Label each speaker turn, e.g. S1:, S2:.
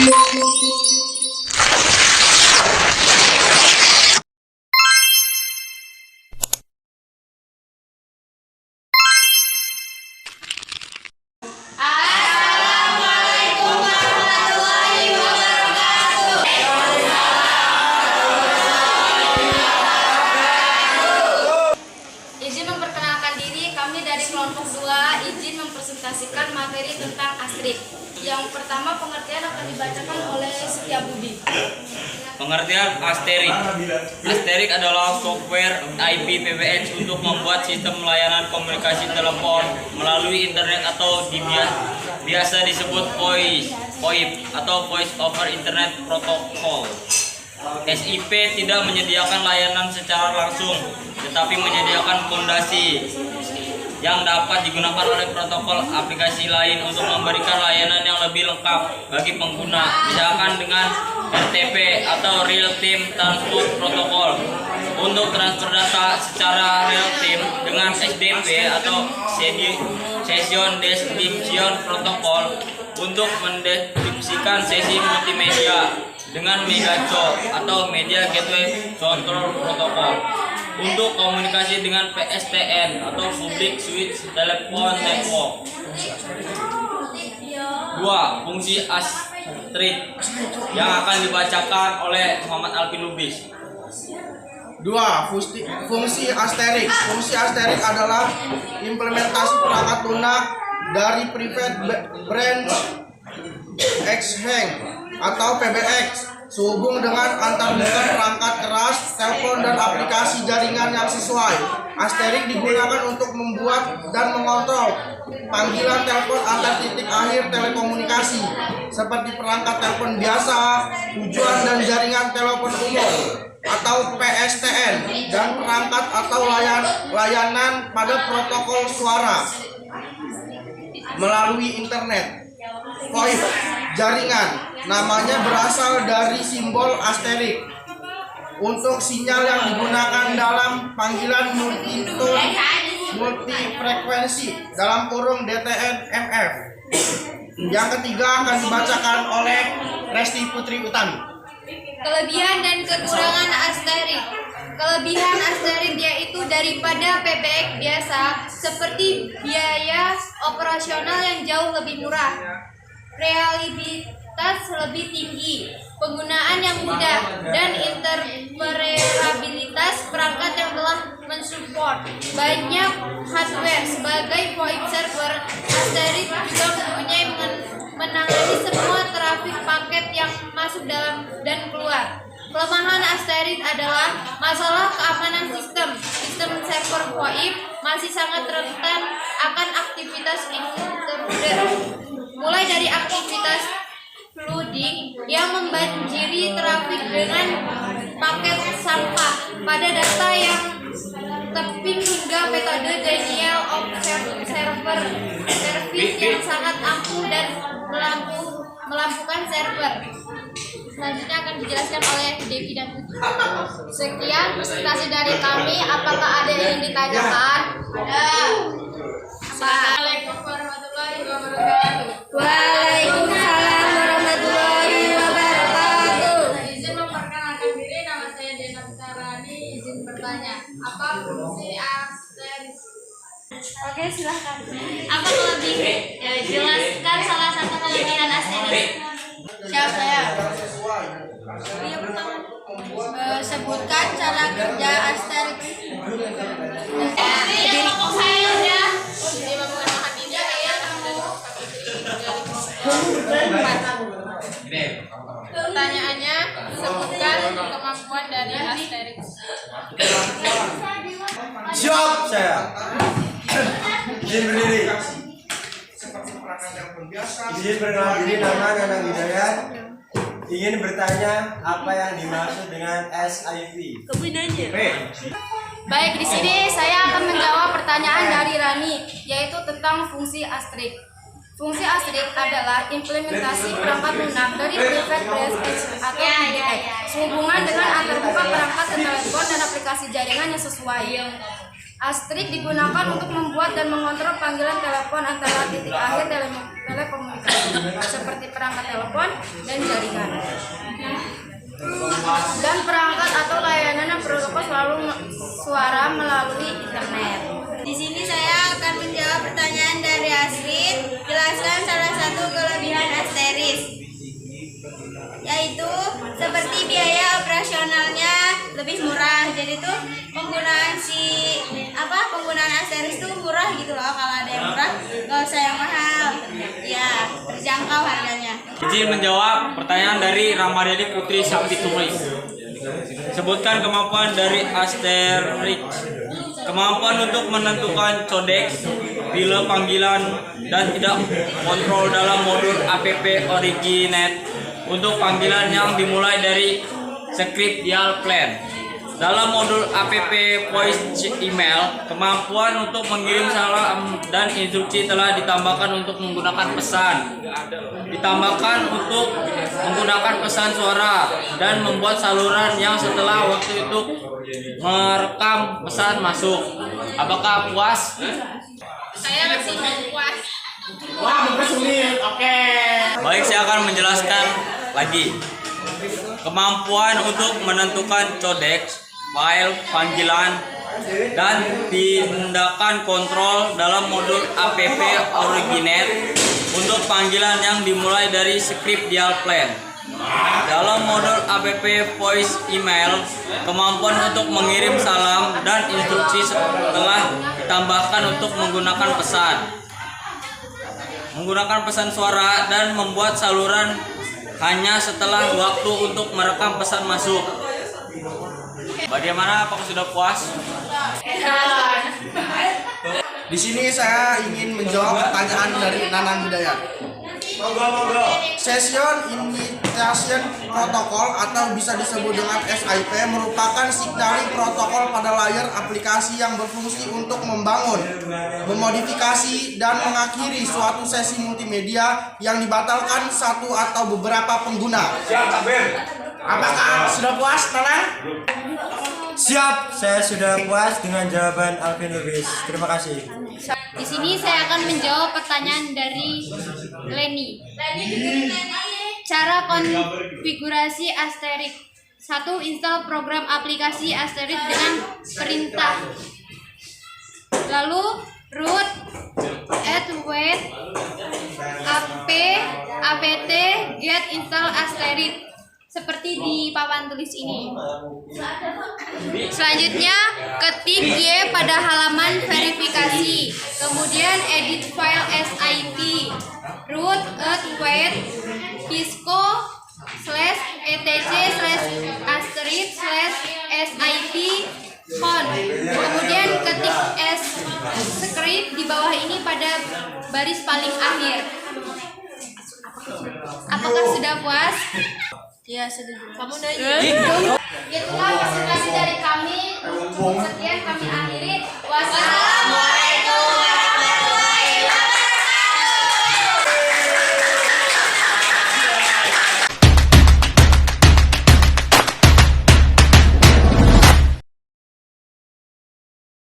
S1: Izin memperkenalkan diri, kami dari kelompok 2 izin mempresentasikan materi tentang Astrik. Yang pertama, pengertian akan dibacakan oleh Setiabudi.
S2: Pengertian Asterik. Asterik adalah software IP PBX untuk membuat sistem layanan komunikasi telepon melalui internet atau biasa disebut VoIP atau Voice over Internet Protocol. SIP tidak menyediakan layanan secara langsung, tetapi menyediakan fondasi yang dapat digunakan oleh protokol aplikasi lain untuk memberikan layanan yang lebih lengkap bagi pengguna, misalkan dengan RTP atau Real Time Transport Protocol untuk transfer data secara real time, dengan SDP atau Session Description Protocol untuk mendeskripsikan sesi multimedia, dengan Megacop atau Media Gateway Control Protocol untuk komunikasi dengan PSTN atau Public Switch Telephone Network. 2. Fungsi Astrik yang akan dibacakan oleh Muhammad Alvin Lubis.
S3: 2. Fungsi Asterik. Fungsi Asterik adalah implementasi perangkat lunak dari Private Branch Exchange atau PBX sehubung dengan antarmuka perangkat keras, telepon, dan aplikasi jaringan yang sesuai. Asterik digunakan untuk membuat dan mengontrol panggilan telepon antar titik akhir telekomunikasi seperti perangkat telepon biasa, tujuan dan jaringan telepon umum atau PSTN, dan perangkat atau layanan pada protokol suara melalui internet. VoIP jaringan namanya berasal dari simbol asterik untuk sinyal yang digunakan dalam panggilan multifrekuensi dalam kurung DTN-MF. Yang ketiga akan dibacakan oleh Resti Putri Utami.
S1: Kelebihan dan kekurangan Asterik. Kelebihan Asterik yaitu daripada PBX biasa, seperti biaya operasional yang jauh lebih murah, reliabilitas lebih tinggi, penggunaan yang mudah, dan interoperabilitas perangkat yang telah mensupport banyak hardware. Sebagai VoIP server, Asterik juga mempunyai menangani semua trafik paket yang masuk dalam dan keluar. Kelemahan Asterik adalah masalah keamanan sistem. Sistem server VoIP masih sangat rentan akan aktivitas intruder, mulai dari aktivitas flooding yang membanjiri trafik dengan paket sampah pada data yang teping, hingga metode denial of service yang sangat ampuh dan melampukan server. Selanjutnya akan dijelaskan oleh Devi dan Putri.
S4: Sekian presentasi dari kami. Apakah ada yang ditanyakan?
S1: Ada. Assalamualaikum warahmatullahi wabarakatuh.
S4: Waalaikumsalam warahmatullahi wabarakatuh.
S1: Izin memperkenalkan diri, nama saya Dena Sarani. Izin bertanya, apa fungsi Asterik?
S4: Oke, silahkan.
S1: Apa kelebihan? Jelaskan salah satu kelebihan Asterik.
S4: Siapa saya? Sebutkan cara kerja Asterik.
S1: Pertanyaannya, sebutkan kemampuan dari Asterik.
S5: Siap saya. Izin berdiri. Izin perkenalan diri, nama Nanang Hidayat. Ingin bertanya apa yang dimaksud dengan SIP?
S4: Baik, di sini saya akan menjawab pertanyaan dari Rani, yaitu tentang fungsi Asterik. Fungsi Asterik adalah implementasi perangkat lunak dari Private Branch Exchange atau PBX sehubungan dengan antarmuka perangkat telepon dan aplikasi jaringan yang sesuai. Asterik digunakan untuk membuat dan mengontrol panggilan telepon antara titik akhir telekomunikasi seperti perangkat telepon dan jaringan. Dan perangkat atau layanan yang protokol suara melalui internet.
S1: Di sini saya akan menjawab pertanyaan dari Astrid. Jelaskan salah satu kelebihan Asteris, yaitu seperti biaya operasionalnya lebih murah. Jadi tuh penggunaan penggunaan Asteris tuh murah gitu loh. Kalau ada yang murah, nggak usah yang mahal. Ya, terjangkau harganya.
S2: Izin menjawab pertanyaan dari Ramadhani Putri Sapituri. Sebutkan kemampuan dari Asterix. Kemampuan untuk menentukan codex bila panggilan dan tidak kontrol dalam modul app originate untuk panggilan yang dimulai dari script dial plan. Dalam modul app voice email, kemampuan untuk mengirim salam dan instruksi telah ditambahkan untuk menggunakan pesan. Ditambahkan untuk menggunakan pesan suara dan membuat saluran yang setelah waktu itu merekam pesan masuk. Apakah puas?
S1: Saya masih puas.
S2: Baik, saya akan menjelaskan lagi. Kemampuan untuk menentukan codex, file panggilan, dan tindakan kontrol dalam modul app originate untuk panggilan yang dimulai dari script dial plan. Dalam modul app voice email, kemampuan untuk mengirim salam dan instruksi telah ditambahkan untuk menggunakan pesan suara dan membuat saluran hanya setelah waktu untuk merekam pesan masuk. Bagaimana? Apakah sudah puas?
S3: Di sini saya ingin menjawab pertanyaan dari Nanang Hidayat. Session Initiation Protocol atau bisa disebut dengan SIP merupakan signaling protokol pada layar aplikasi yang berfungsi untuk membangun, memodifikasi, dan mengakhiri suatu sesi multimedia yang dibatalkan satu atau beberapa pengguna. Apakah sudah puas, Nanang?
S5: Siap, saya sudah puas dengan jawaban Alvin Lubis. Terima kasih.
S1: Di sini saya akan menjawab pertanyaan dari Leni. Cara konfigurasi Asterix. 1. Install program aplikasi Asterix dengan perintah. Lalu root add wait apt get install Asterix seperti di papan tulis ini. Selanjutnya ketik Y pada halaman verifikasi, kemudian edit file SIP root add wait pisco /etc/asterisk/sip con, kemudian ketik script di bawah ini pada baris paling akhir. Apakah sudah puas? Ya, sudah. Kamu udah itulah presentasi dari kami. Sekian kami akhiri. Wassalamualaikum.